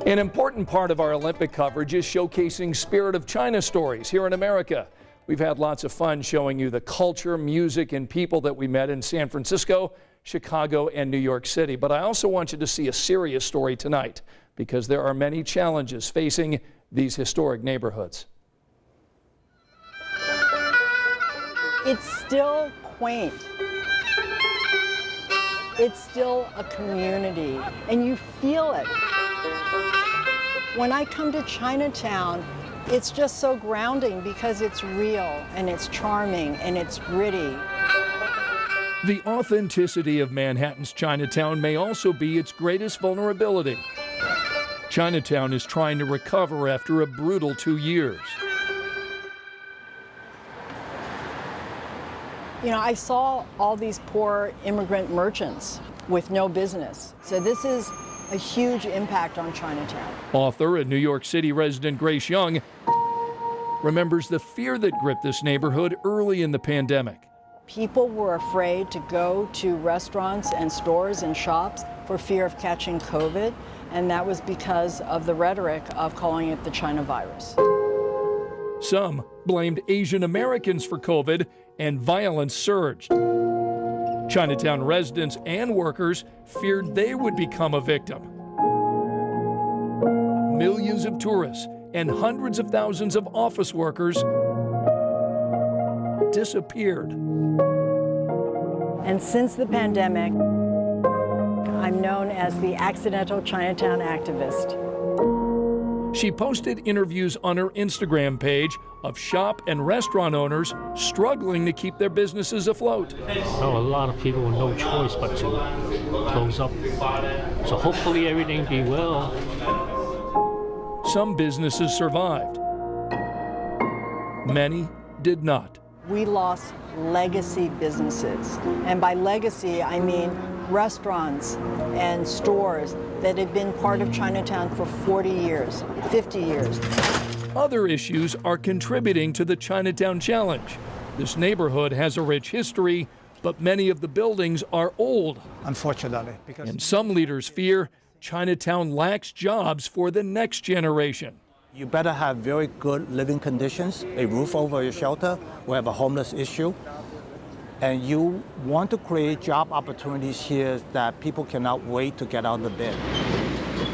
An important part of our Olympic coverage is showcasing Spirit of China stories here in America. We've had lots of fun showing you the culture, music, and people that we met in San Francisco, Chicago, and New York City. But I also want you to see a serious story tonight because there are many challenges facing these historic neighborhoods. It's still quaint. It's still a community, and you feel it. When I come to Chinatown, it's just so grounding because it's real and it's charming and it's gritty. The authenticity of Manhattan's Chinatown may also be its greatest vulnerability. Chinatown is trying to recover after a brutal 2 years. You know, I saw all these poor immigrant merchants with no business. So this is a huge impact on Chinatown. Author and New York City resident Grace Young remembers the fear that gripped this neighborhood early in the pandemic. People were afraid to go to restaurants and stores and shops for fear of catching COVID, and that was because of the rhetoric of calling it the China virus. Some blamed Asian Americans for COVID, and violence surged. Chinatown residents and workers feared they would become a victim. Millions of tourists and hundreds of thousands of office workers disappeared. And since the pandemic, I'm known as the accidental Chinatown activist. She posted interviews on her Instagram page of shop and restaurant owners struggling to keep their businesses afloat. Well, a lot of people with no choice but to close up. So hopefully everything be well. Some businesses survived. Many did not. We lost legacy businesses. And by legacy, I mean restaurants and stores that had been part of Chinatown for 40 years, 50 years. Other issues are contributing to the Chinatown challenge. This neighborhood has a rich history, but many of the buildings are old. Unfortunately. And some leaders fear Chinatown lacks jobs for the next generation. You better have very good living conditions, a roof over your shelter. We have a homeless issue. And you want to create job opportunities here that people cannot wait to get out of bed.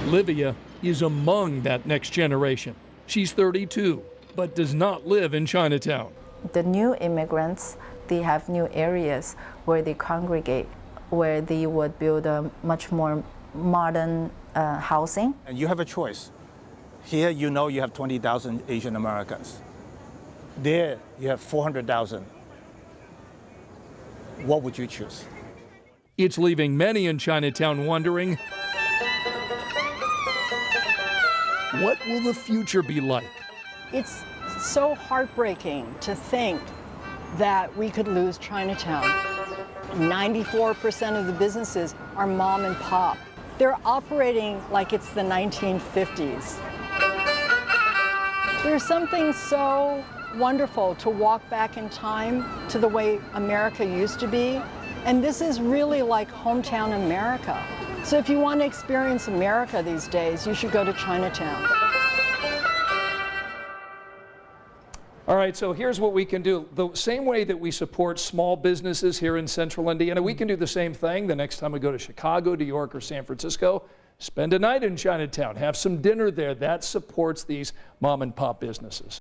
Livia is among that next generation. She's 32, but does not live in Chinatown. The new immigrants, they have new areas where they congregate, where they would build a much more modern housing. And you have a choice. Here, you know you have 20,000 Asian Americans. There, you have 400,000. What would you choose? It's leaving many in Chinatown wondering, what will the future be like? It's so heartbreaking to think that we could lose Chinatown. 94% of the businesses are mom and pop. They're operating like it's the 1950s. There's something so wonderful to walk back in time to the way America used to be. And this is really like hometown America. So if you want to experience America these days, you should go to Chinatown. All right, so here's what we can do. The same way that we support small businesses here in central Indiana, we can do the same thing the next time we go to Chicago, New York, or San Francisco. Spend a night in Chinatown, have some dinner there. That supports these mom and pop businesses.